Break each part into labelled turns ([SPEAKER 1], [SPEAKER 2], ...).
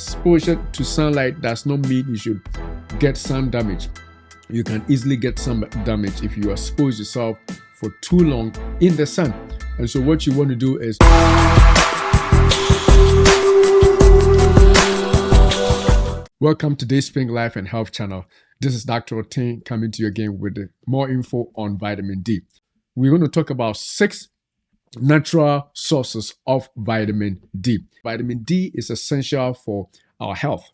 [SPEAKER 1] Exposure to sunlight does not mean you should get sun damage. You can easily get sun damage if you expose yourself for too long in the sun. And so what you want to do is welcome to Dayspring Life and Health channel. This is Dr. Droteng coming to you again with more info on vitamin D. We're going to talk about 6 natural sources of vitamin D. Vitamin D is essential for our health,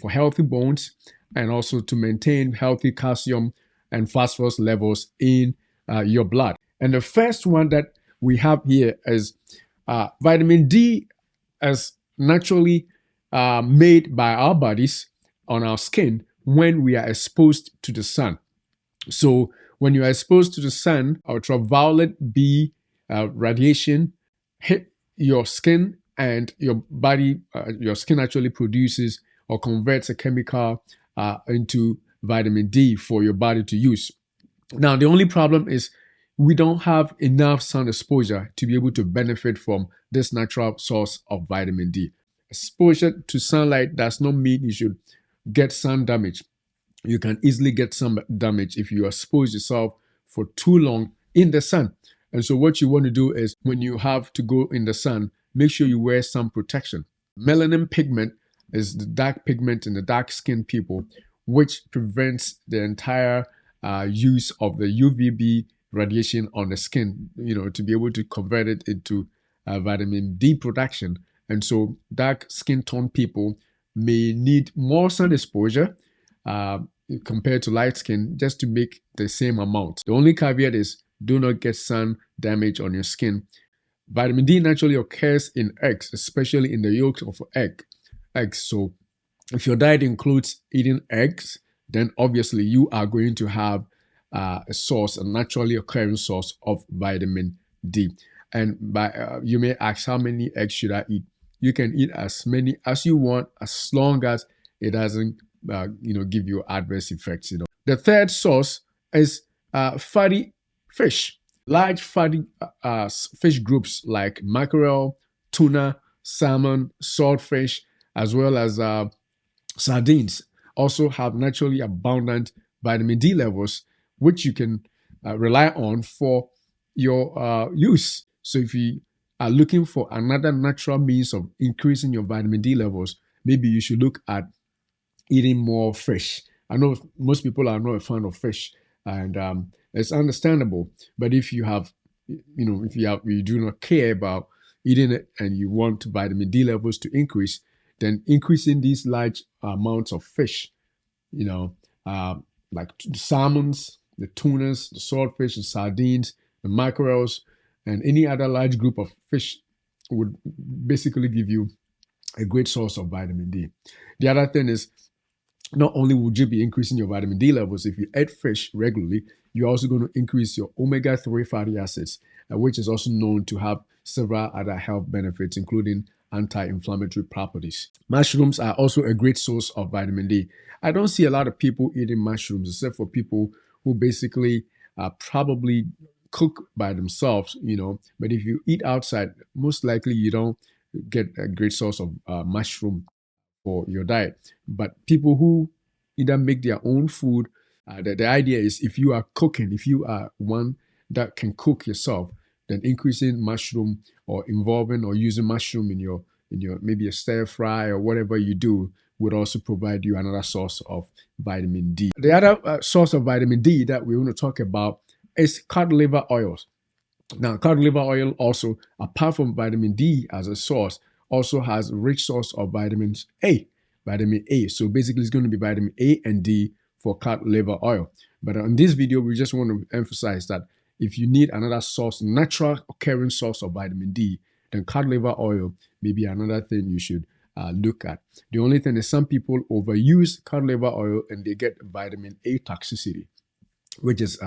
[SPEAKER 1] for healthy bones and also to maintain healthy calcium and phosphorus levels in your blood. And the first one that we have here is vitamin D is naturally made by our bodies on our skin when we are exposed to the sun. So when you are exposed to the sun, ultraviolet B radiation hit your skin, and your body, your skin actually produces or converts a chemical into vitamin D for your body to use. Now, the only problem is we don't have enough sun exposure to be able to benefit from this natural source of vitamin D. Exposure to sunlight does not mean you should get sun damage. You can easily get sun damage if you expose yourself for too long in the sun. And so what you want to do is when you have to go in the sun, make sure you wear sun protection. Melanin pigment is the dark pigment in the dark skinned people, which prevents the entire use of the UVB radiation on the skin, to be able to convert it into vitamin D production. And so dark skin tone people may need more sun exposure compared to light skin just to make the same amount. The only caveat is do not get sun damage on your skin. Vitamin D naturally occurs in eggs, especially in the yolks of eggs. So if your diet includes eating eggs, then obviously you are going to have a naturally occurring source of vitamin D. And you may ask, how many eggs should I eat? You can eat as many as you want, as long as it doesn't, give you adverse effects. The third source is fatty fish. Large fatty fish groups like mackerel, tuna, salmon, swordfish, as well as sardines also have naturally abundant vitamin D levels, which you can rely on for your use. So if you are looking for another natural means of increasing your vitamin D levels, maybe you should look at eating more fish. I know most people are not a fan of fish, and it's understandable. But if you do not care about eating it and you want vitamin D levels to increase, then increasing these large amounts of fish, like the salmons, the tunas, the swordfish, the sardines, the mackerels, and any other large group of fish would basically give you a great source of vitamin D. The other thing is, not only would you be increasing your vitamin D levels if you eat fish regularly, you're also going to increase your omega-3 fatty acids, which is also known to have several other health benefits, including anti-inflammatory properties. Mushrooms are also a great source of vitamin D. I don't see a lot of people eating mushrooms, except for people who basically probably cook by themselves, but if you eat outside, most likely you don't get a great source of mushroom for your diet. But people who either make their own food, the idea is if you are cooking, if you are one that can cook yourself, then increasing mushroom or involving or using mushroom in your maybe a stir fry or whatever you do would also provide you another source of vitamin D. The other source of vitamin D that we want to talk about is cod liver oils. Now, cod liver oil also, apart from vitamin D as a source, also has a rich source of vitamin A. So basically it's going to be vitamin A and D for cod liver oil. But in this video, we just want to emphasize that if you need another source, natural occurring source of vitamin D, then cod liver oil may be another thing you should look at. The only thing is some people overuse cod liver oil and they get vitamin A toxicity, which is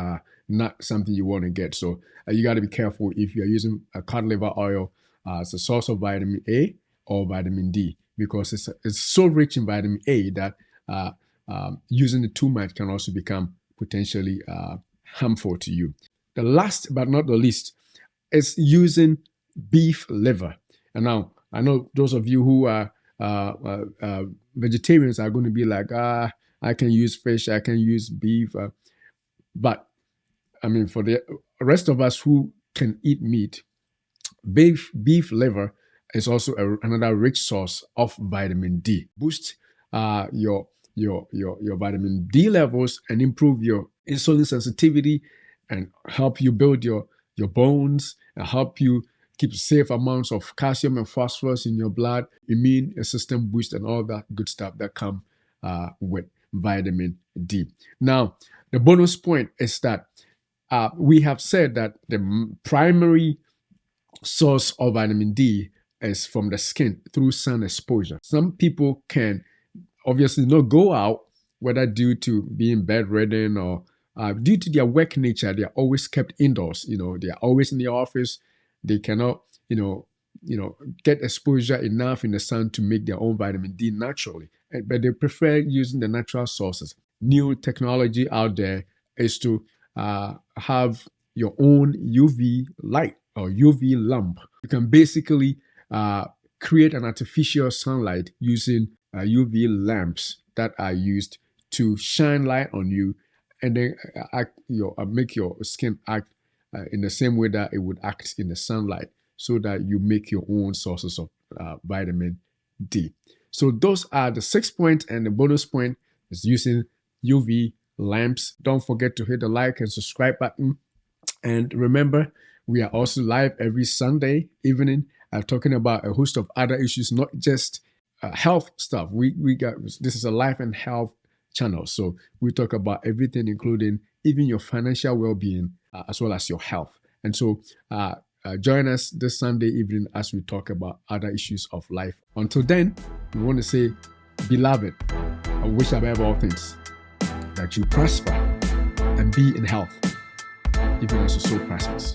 [SPEAKER 1] not something you want to get. So you got to be careful if you're using a cod liver oil as a source of vitamin A or vitamin D, because it's so rich in vitamin A that using it too much can also become potentially harmful to you. The last but not the least is using beef liver. And now I know those of you who are vegetarians are going to be like, I can use fish, I can use beef, but I mean, for the rest of us who can eat meat, beef liver is also another rich source of vitamin D. Boost your vitamin D levels and improve your insulin sensitivity and help you build your bones and help you keep safe amounts of calcium and phosphorus in your blood, immune system boost, and all that good stuff that come with vitamin D. Now, the bonus point is that we have said that the primary source of vitamin D is from the skin through sun exposure. Some people can obviously not go out, whether due to being bedridden or due to their work nature. They are always kept indoors. They are always in the office. They cannot, get exposure enough in the sun to make their own vitamin D naturally. But they prefer using the natural sources. New technology out there is to have your own UV light or UV lamp. You can basically create an artificial sunlight using UV lamps that are used to shine light on you and then make your skin act in the same way that it would act in the sunlight, so that you make your own sources of vitamin D. So those are the 6 points, and the bonus point is using UV lamps. Don't forget to hit the like and subscribe button. And remember, we are also live every Sunday evening talking about a host of other issues, not just health stuff. This is a life and health channel, so we talk about everything, including even your financial well-being as well as your health. And so join us this Sunday evening as we talk about other issues of life. Until then, we want to say, beloved, I wish above all things that you prosper and be in health, even as your soul prospers.